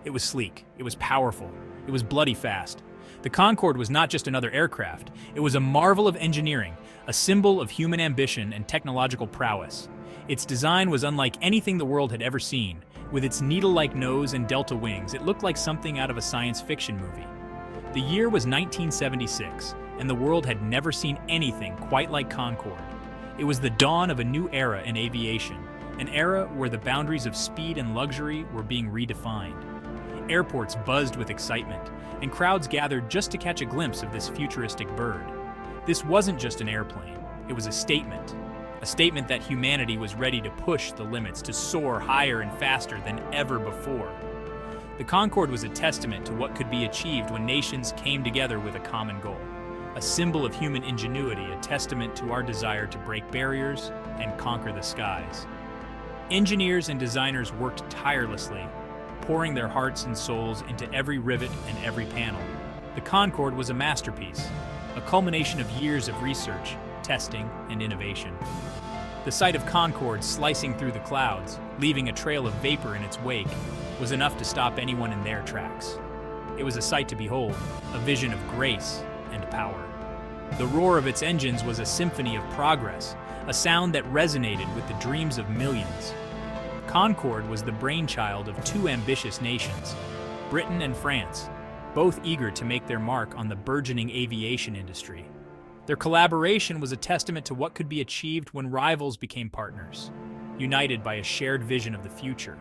It was sleek, it was powerful, it was bloody fast. The Concorde was not just another aircraft, it was a marvel of engineering, a symbol of human ambition and technological prowess. Its design was unlike anything the world had ever seen. With its needle-like nose and delta wings, it looked like something out of a science fiction movie. The year was 1976, and the world had never seen anything quite like Concorde. It was the dawn of a new era in aviation, an era where the boundaries of speed and luxury were being redefined. Airports buzzed with excitement, and crowds gathered just to catch a glimpse of this futuristic bird. This wasn't just an airplane, it was a statement that humanity was ready to push the limits, to soar higher and faster than ever before. The Concorde was a testament to what could be achieved when nations came together with a common goal, a symbol of human ingenuity, a testament to our desire to break barriers and conquer the skies. Engineers and designers worked tirelessly, pouring their hearts and souls into every rivet and every panel. The Concorde was a masterpiece, a culmination of years of research, testing, and innovation. The sight of Concorde slicing through the clouds, leaving a trail of vapor in its wake, was enough to stop anyone in their tracks. It was a sight to behold, a vision of grace and power. The roar of its engines was a symphony of progress, a sound that resonated with the dreams of millions. Concorde was the brainchild of two ambitious nations, Britain and France, both eager to make their mark on the burgeoning aviation industry. Their collaboration was a testament to what could be achieved when rivals became partners, united by a shared vision of the future.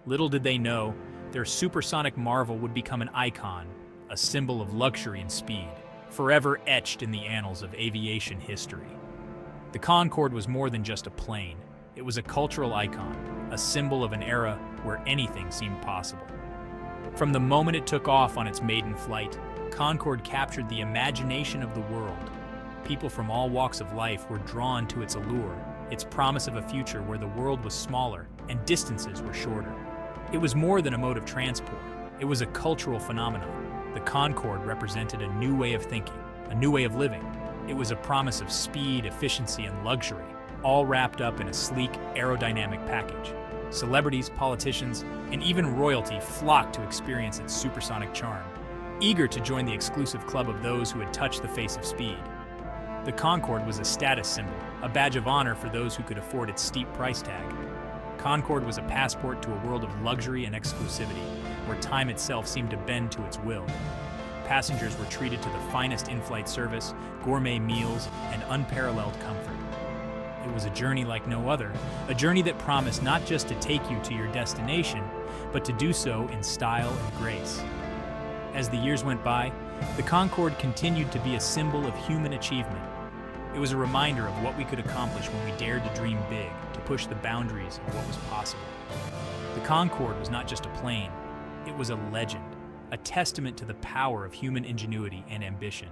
Little did they know, their supersonic marvel would become an icon, a symbol of luxury and speed, forever etched in the annals of aviation history. The Concorde was more than just a plane. It was a cultural icon, a symbol of an era where anything seemed possible. From the moment it took off on its maiden flight, Concorde captured the imagination of the world. People from all walks of life were drawn to its allure, its promise of a future where the world was smaller and distances were shorter. It was more than a mode of transport. It was a cultural phenomenon. The Concorde represented a new way of thinking, a new way of living. It was a promise of speed, efficiency, and luxury, all wrapped up in a sleek, aerodynamic package. Celebrities, politicians, and even royalty flocked to experience its supersonic charm, eager to join the exclusive club of those who had touched the face of speed. The Concorde was a status symbol, a badge of honor for those who could afford its steep price tag. Concorde was a passport to a world of luxury and exclusivity, where time itself seemed to bend to its will. Passengers were treated to the finest in-flight service, gourmet meals, and unparalleled comfort. It was a journey like no other, a journey that promised not just to take you to your destination, but to do so in style and grace. As the years went by, the Concorde continued to be a symbol of human achievement. It was a reminder of what we could accomplish when we dared to dream big, to push the boundaries of what was possible. The Concorde was not just a plane, it was a legend, a testament to the power of human ingenuity and ambition.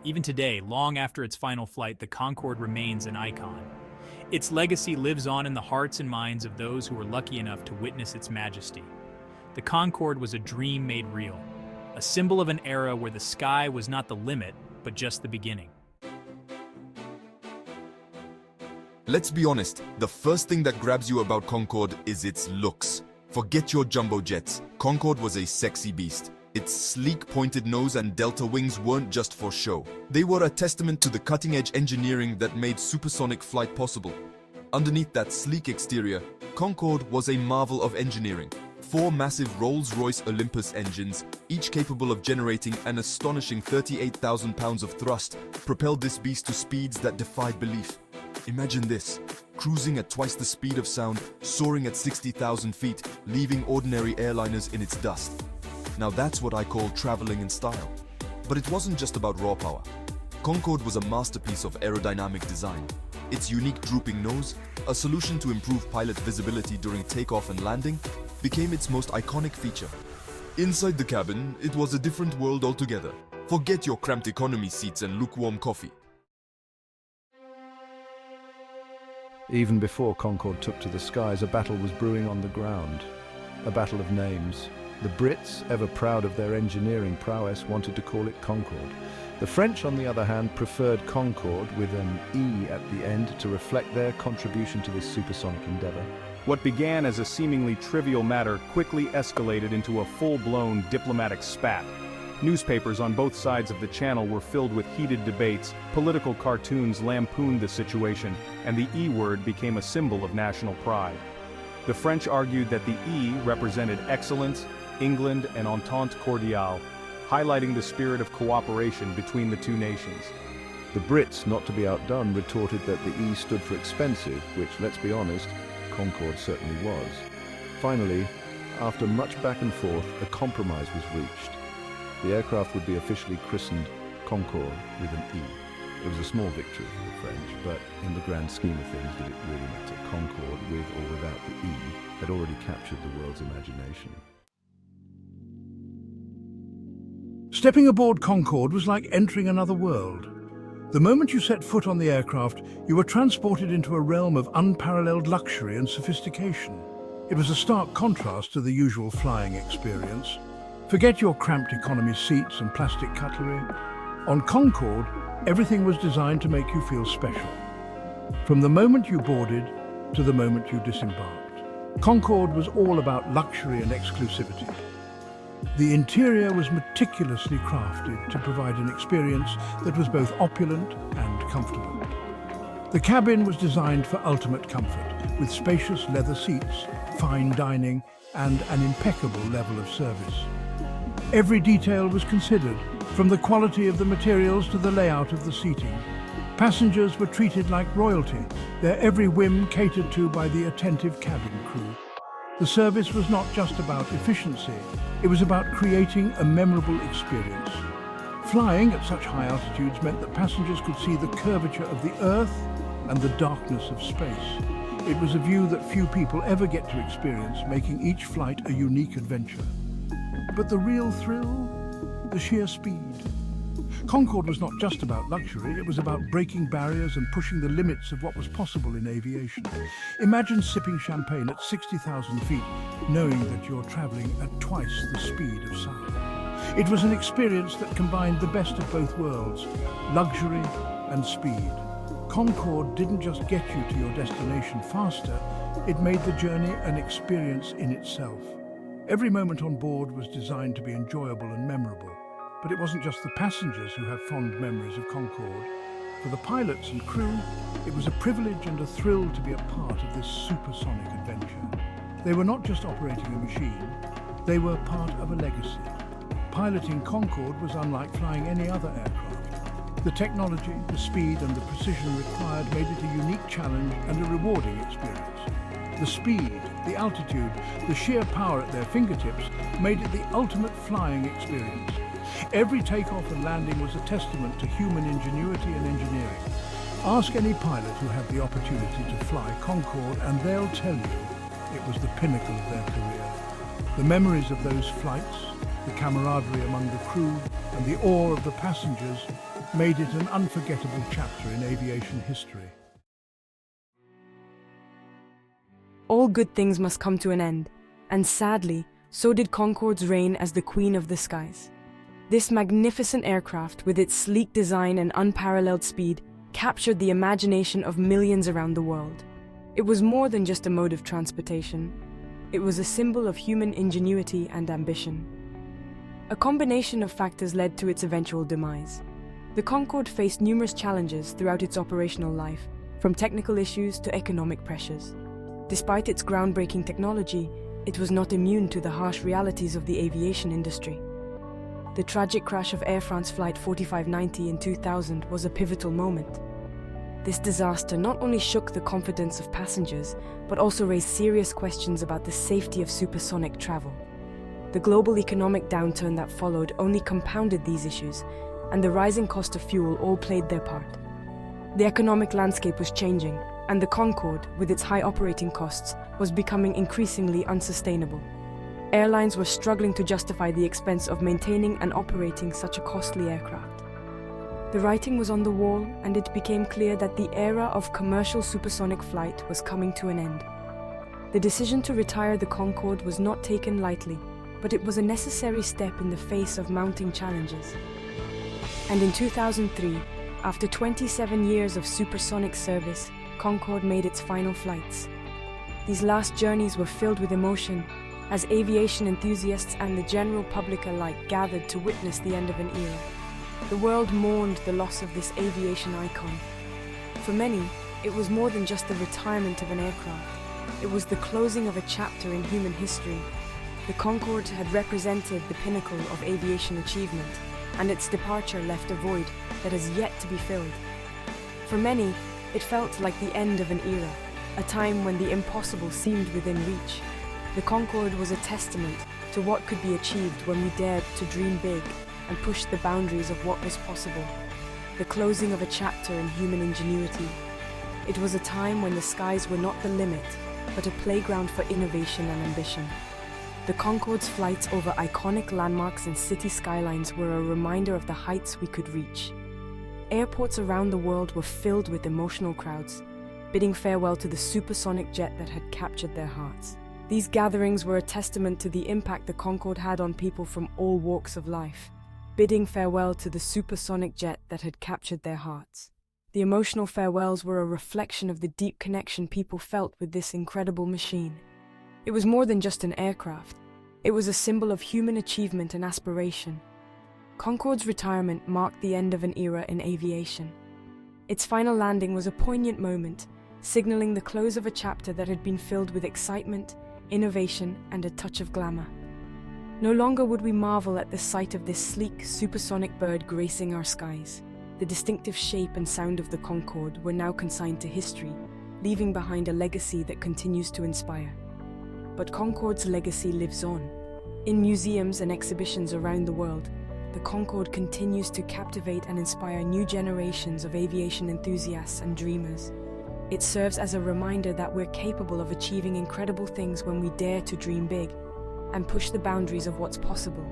Even today, long after its final flight, the Concorde remains an icon. Its legacy lives on in the hearts and minds of those who were lucky enough to witness its majesty. The Concorde was a dream made real, a symbol of an era where the sky was not the limit, but just the beginning. Let's be honest, the first thing that grabs you about Concorde is its looks. Forget your jumbo jets. Concorde was a sexy beast. Its sleek pointed nose and delta wings weren't just for show. They were a testament to the cutting-edge engineering that made supersonic flight possible. Underneath that sleek exterior, Concorde was a marvel of engineering. 4 massive Rolls-Royce Olympus engines, each capable of generating an astonishing 38,000 pounds of thrust, propelled this beast to speeds that defied belief. Imagine this, cruising at twice the speed of sound, soaring at 60,000 feet, leaving ordinary airliners in its dust. Now that's what I call traveling in style. But it wasn't just about raw power. Concorde was a masterpiece of aerodynamic design. Its unique drooping nose, a solution to improve pilot visibility during takeoff and landing, became its most iconic feature. Inside the cabin, it was a different world altogether. Forget your cramped economy seats and lukewarm coffee. Even before Concorde took to the skies, a battle was brewing on the ground. A battle of names. The Brits, ever proud of their engineering prowess, wanted to call it Concorde. The French, on the other hand, preferred Concorde with an E at the end to reflect their contribution to this supersonic endeavor. What began as a seemingly trivial matter quickly escalated into a full-blown diplomatic spat. Newspapers on both sides of the channel were filled with heated debates, political cartoons lampooned the situation, and the E word became a symbol of national pride. The French argued that the E represented excellence, England, and entente cordiale, highlighting the spirit of cooperation between the two nations. The Brits, not to be outdone, retorted that the E stood for expensive, which, let's be honest, Concorde certainly was. Finally, after much back and forth, a compromise was reached. The aircraft would be officially christened Concorde with an E. It was a small victory for the French, but in the grand scheme of things, did it really matter? Concorde, with or without the E, had already captured the world's imagination. Stepping aboard Concorde was like entering another world. The moment you set foot on the aircraft, you were transported into a realm of unparalleled luxury and sophistication. It was a stark contrast to the usual flying experience. Forget your cramped economy seats and plastic cutlery. On Concorde, everything was designed to make you feel special. From the moment you boarded to the moment you disembarked. Concorde was all about luxury and exclusivity. The interior was meticulously crafted to provide an experience that was both opulent and comfortable. The cabin was designed for ultimate comfort, with spacious leather seats, fine dining, and an impeccable level of service. Every detail was considered, from the quality of the materials to the layout of the seating. Passengers were treated like royalty, their every whim catered to by the attentive cabin crew. The service was not just about efficiency, it was about creating a memorable experience. Flying at such high altitudes meant that passengers could see the curvature of the Earth and the darkness of space. It was a view that few people ever get to experience, making each flight a unique adventure. But the real thrill? The sheer speed. Concorde was not just about luxury, it was about breaking barriers and pushing the limits of what was possible in aviation. Imagine sipping champagne at 60,000 feet, knowing that you're traveling at twice the speed of sound. It was an experience that combined the best of both worlds, luxury and speed. Concorde didn't just get you to your destination faster, it made the journey an experience in itself. Every moment on board was designed to be enjoyable and memorable. But it wasn't just the passengers who have fond memories of Concorde. For the pilots and crew, it was a privilege and a thrill to be a part of this supersonic adventure. They were not just operating a machine, they were part of a legacy. Piloting Concorde was unlike flying any other aircraft. The technology, the speed and the precision required made it a unique challenge and a rewarding experience. The speed, the altitude, the sheer power at their fingertips made it the ultimate flying experience. Every takeoff and landing was a testament to human ingenuity and engineering. Ask any pilot who had the opportunity to fly Concorde and they'll tell you it was the pinnacle of their career. The memories of those flights, the camaraderie among the crew, and the awe of the passengers made it an unforgettable chapter in aviation history. All good things must come to an end, and sadly, so did Concorde's reign as the queen of the skies. This magnificent aircraft, with its sleek design and unparalleled speed, captured the imagination of millions around the world. It was more than just a mode of transportation. It was a symbol of human ingenuity and ambition. A combination of factors led to its eventual demise. The Concorde faced numerous challenges throughout its operational life, from technical issues to economic pressures. Despite its groundbreaking technology, it was not immune to the harsh realities of the aviation industry. The tragic crash of Air France Flight 4590 in 2000 was a pivotal moment. This disaster not only shook the confidence of passengers, but also raised serious questions about the safety of supersonic travel. The global economic downturn that followed only compounded these issues, and the rising cost of fuel all played their part. The economic landscape was changing, and the Concorde, with its high operating costs, was becoming increasingly unsustainable. Airlines were struggling to justify the expense of maintaining and operating such a costly aircraft. The writing was on the wall, and it became clear that the era of commercial supersonic flight was coming to an end. The decision to retire the Concorde was not taken lightly, but it was a necessary step in the face of mounting challenges. And in 2003, after 27 years of supersonic service, Concorde made its final flights. These last journeys were filled with emotion, as aviation enthusiasts and the general public alike gathered to witness the end of an era. The world mourned the loss of this aviation icon. For many, it was more than just the retirement of an aircraft. It was the closing of a chapter in human history. The Concorde had represented the pinnacle of aviation achievement, and its departure left a void that has yet to be filled. For many, it felt like the end of an era, a time when the impossible seemed within reach. The Concorde was a testament to what could be achieved when we dared to dream big and push the boundaries of what was possible. The closing of a chapter in human ingenuity. It was a time when the skies were not the limit, but a playground for innovation and ambition. The Concorde's flights over iconic landmarks and city skylines were a reminder of the heights we could reach. Airports around the world were filled with emotional crowds, bidding farewell to the supersonic jet that had captured their hearts. These gatherings were a testament to the impact the Concorde had on people from all walks of life, bidding farewell to the supersonic jet that had captured their hearts. The emotional farewells were a reflection of the deep connection people felt with this incredible machine. It was more than just an aircraft. It was a symbol of human achievement and aspiration. Concorde's retirement marked the end of an era in aviation. Its final landing was a poignant moment, signaling the close of a chapter that had been filled with excitement, innovation, and a touch of glamour. No longer would we marvel at the sight of this sleek, supersonic bird gracing our skies. The distinctive shape and sound of the Concorde were now consigned to history, leaving behind a legacy that continues to inspire. But Concorde's legacy lives on. In museums and exhibitions around the world, the Concorde continues to captivate and inspire new generations of aviation enthusiasts and dreamers. It serves as a reminder that we're capable of achieving incredible things when we dare to dream big and push the boundaries of what's possible.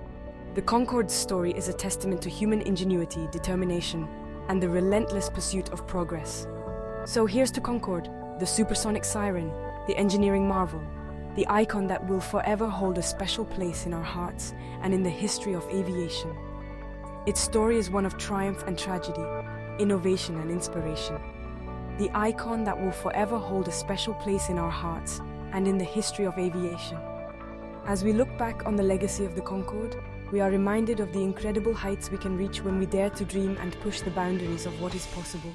The Concorde's story is a testament to human ingenuity, determination, and the relentless pursuit of progress. So here's to Concorde, the supersonic siren, the engineering marvel, the icon that will forever hold a special place in our hearts and in the history of aviation. Its story is one of triumph and tragedy, innovation and inspiration. The icon that will forever hold a special place in our hearts and in the history of aviation. As we look back on the legacy of the Concorde, we are reminded of the incredible heights we can reach when we dare to dream and push the boundaries of what is possible.